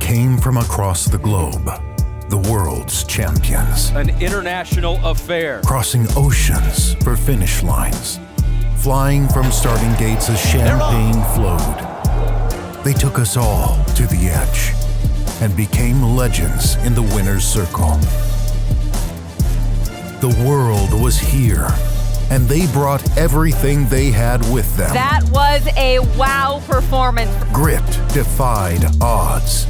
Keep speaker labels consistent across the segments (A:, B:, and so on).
A: came from across the globe, the world's champions.
B: An international affair.
A: Crossing oceans for finish lines, flying from starting gates as champagne flowed. They took us all to the edge and became legends in the winner's circle. The world was here, and they brought everything they had with them.
C: That was a wow performance.
A: Grit defied odds.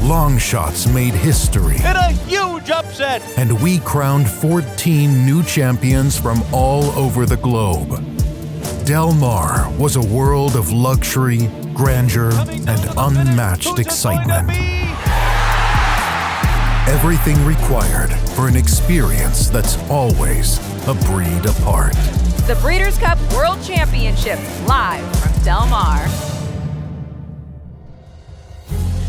A: Long shots made history.
D: In a huge upset!
A: And we crowned 14 new champions from all over the globe. Del Mar was a world of luxury, grandeur, and unmatched excitement. Everything required for an experience that's always a breed apart.
C: The Breeders' Cup World Championship, live from Del Mar.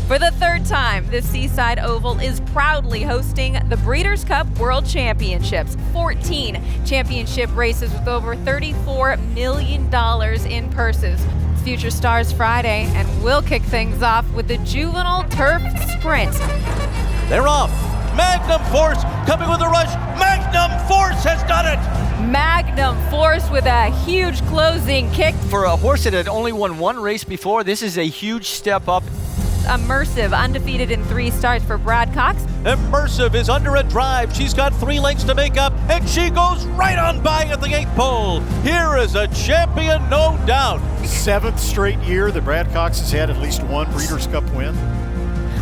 C: For the third time, the Seaside Oval is proudly hosting the Breeders' Cup World Championships. 14 championship races with over $34 million in purses. It's Future Stars Friday, and we'll kick things off with the Juvenile Turf Sprint.
D: They're off. Magnum Force coming with a rush. Magnum Force has done it.
C: Magnum Force with a huge closing kick.
E: For a horse that had only won one race before, this is a huge step up.
C: Immersive, undefeated in 3 starts for Brad Cox.
D: Immersive is under a drive. She's got 3 lengths to make up, and she goes right on by at the 8th pole. Here is a champion, no doubt.
F: 7th straight year that Brad Cox has had at least one Breeders' Cup win.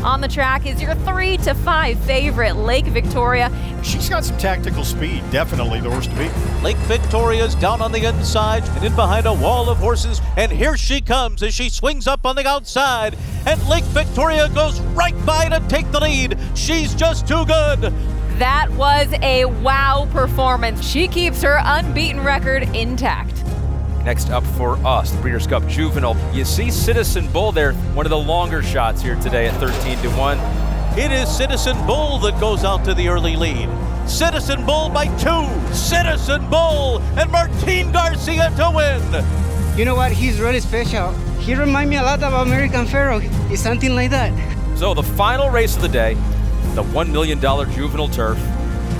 C: On the track is your 3 to 5 favorite, Lake Victoria.
F: She's got some tactical speed, definitely the horse to beat.
D: Lake Victoria's down on the inside and in behind a wall of horses, and here she comes as she swings up on the outside, and Lake Victoria goes right by to take the lead. She's just too good.
C: That was a wow performance. She keeps her unbeaten record intact.
B: Next up for us, the Breeders' Cup Juvenile. You see Citizen Bull there, one of the longer shots here today at 13-1.
D: It is Citizen Bull that goes out to the early lead. Citizen Bull by 2. Citizen Bull and Martin Garcia to win.
G: You know what? He's really special. He reminds me a lot of American Pharoah. He's something like that.
B: So the final race of the day, the $1 million Juvenile Turf.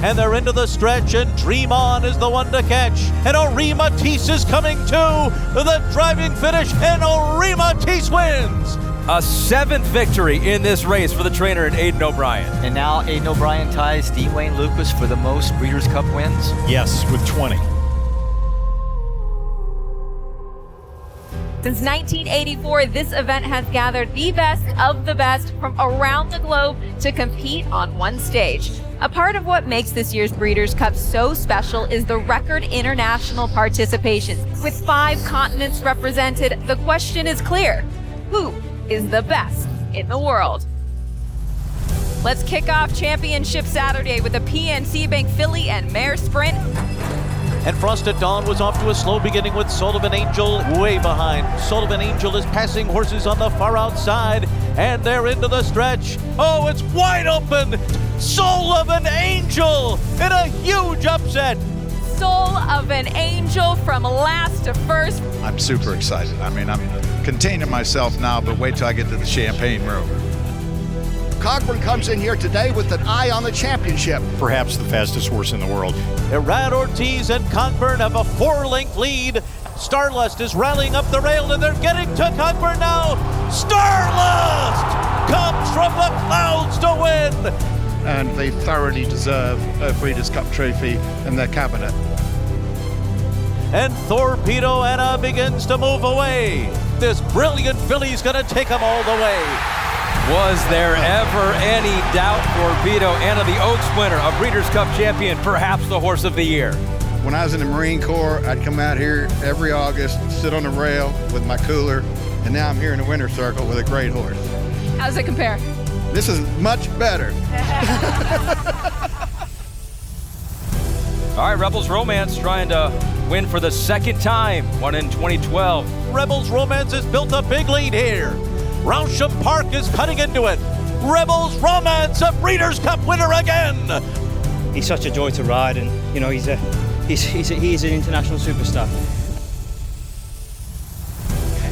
D: And they're into the stretch, and Dream On is the one to catch. And Ori Matisse is coming too. The driving finish, and Ori Matisse wins.
B: A 7th victory in this race for the trainer and Aidan O'Brien.
E: And now Aidan O'Brien ties Dean Wayne Lucas for the most Breeders' Cup wins.
F: Yes, with 20.
C: Since 1984, this event has gathered the best of the best from around the globe to compete on one stage. A part of what makes this year's Breeders' Cup so special is the record international participation. With 5 continents represented, the question is clear: who is the best in the world? Let's kick off Championship Saturday with a PNC Bank Filly and Mare Sprint.
D: And Frost at Dawn was off to a slow beginning with Sullivan Angel way behind. Sullivan Angel is passing horses on the far outside, and they're into the stretch. Oh, it's wide open! Soul of an Angel in a huge upset.
C: Soul of an Angel from last to first.
H: I'm super excited. I mean, I'm containing myself now, but wait till I get to the champagne room.
I: Cockburn comes in here today with an eye on the championship.
F: Perhaps the fastest horse in the world.
D: Irad Ortiz and Cockburn have a 4-length lead. Starlust is rallying up the rail, and they're getting to Cockburn now. Starlust comes from the clouds to win.
I: And they thoroughly deserve a Breeders' Cup trophy in their cabinet.
D: And Torpedo Anna begins to move away. This brilliant filly's going to take them all the way.
B: Was there ever any doubt? Torpedo Anna, the Oaks winner, a Breeders' Cup champion, perhaps the horse of the year.
I: When I was in the Marine Corps, I'd come out here every August, sit on the rail with my cooler, and now I'm here in the winter circle with a great horse.
C: How does it compare?
I: This is much better.
B: All right, Rebels Romance trying to win for the 2nd time, won in 2012.
D: Rebels Romance has built a big lead here. Rousham Park is cutting into it. Rebels Romance, a Breeders' Cup winner again.
G: He's such a joy to ride, and you know he's an international superstar.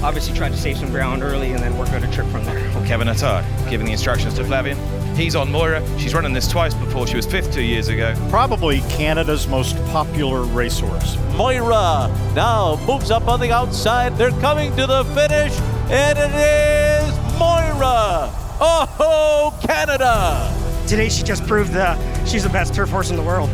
G: Obviously tried to save some ground early and then work on a trip from there.
J: Kevin Attard giving the instructions to Flavien. He's on Moira. She's running this twice before. She was 5th 2 years ago.
F: Probably Canada's most popular racehorse.
D: Moira now moves up on the outside. They're coming to the finish, and it is Moira. Oh, Canada!
G: Today she just proved that she's the best turf horse in the world.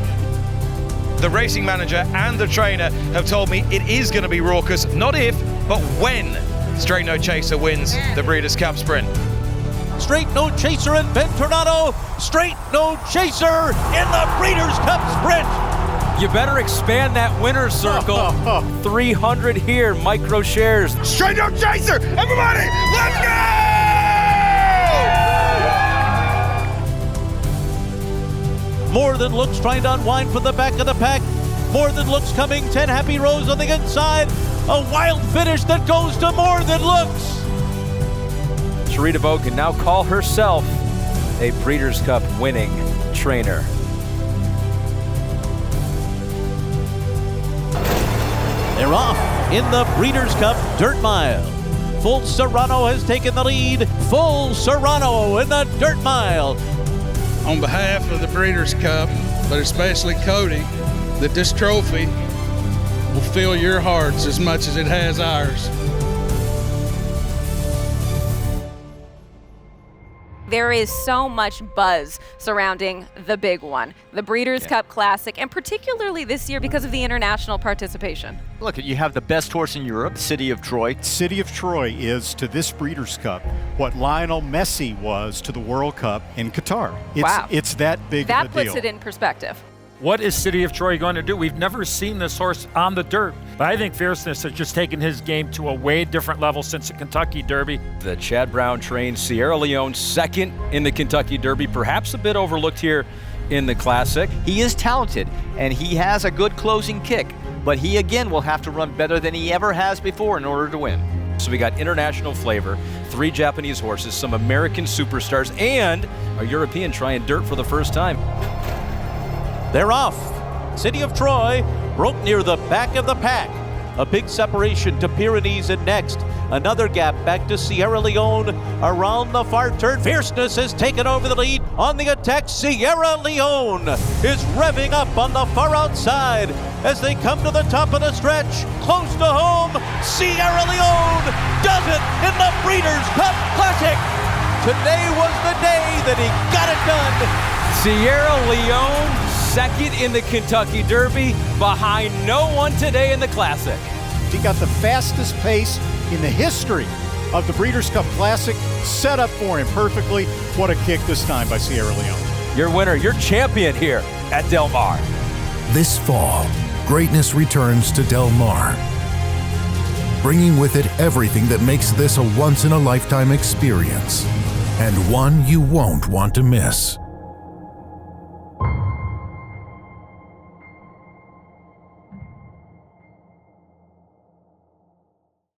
J: The racing manager and the trainer have told me it is going to be raucous, not if, but when Straight No Chaser wins the Breeders' Cup Sprint.
D: Straight No Chaser in Ventorado. Straight No Chaser in the Breeders' Cup Sprint.
B: You better expand that winner's circle. 300 here, micro shares.
H: Straight No Chaser! Everybody, let's go!
D: More Than Looks trying to unwind from the back of the pack. More Than Looks coming, 10 Happy Rose on the inside. A wild finish that goes to More Than Looks.
B: Sharita Bowe can now call herself a Breeders' Cup winning trainer.
D: They're off in the Breeders' Cup Dirt Mile. Full Serrano has taken the lead. Full Serrano in the Dirt Mile.
K: On behalf of the Breeders' Cup, but especially Cody, that this trophy will fill your hearts as much as it has ours.
C: There is so much buzz surrounding the big one, the Breeders' Cup Classic, and particularly this year because of the international participation.
E: Look, you have the best horse in Europe, City of Troy.
F: City of Troy is to this Breeders' Cup what Lionel Messi was to the World Cup in Qatar. It's that big of a deal.
C: That puts it in perspective.
L: What is City of Troy going to do? We've never seen this horse on the dirt. But I think Fierceness has just taken his game to a way different level since the Kentucky Derby.
B: The Chad Brown trained Sierra Leone, 2nd in the Kentucky Derby, perhaps a bit overlooked here in the Classic.
E: He is talented, and he has a good closing kick, but he again will have to run better than he ever has before in order to win.
B: So we got international flavor, 3 Japanese horses, some American superstars, and a European trying dirt for the first time.
D: They're off. City of Troy broke near the back of the pack. A big separation to Pyrenees and next. Another gap back to Sierra Leone. Around the far turn, Fierceness has taken over the lead. On the attack, Sierra Leone is revving up on the far outside as they come to the top of the stretch. Close to home, Sierra Leone does it in the Breeders' Cup Classic. Today was the day that he got it done.
B: Sierra Leone, 2nd in the Kentucky Derby, behind no one today in the Classic.
F: He got the fastest pace in the history of the Breeders' Cup Classic, set up for him perfectly. What a kick this time by Sierra Leone.
B: Your winner, your champion here at Del Mar.
A: This fall, greatness returns to Del Mar, bringing with it everything that makes this a once-in-a-lifetime experience, and one you won't want to miss.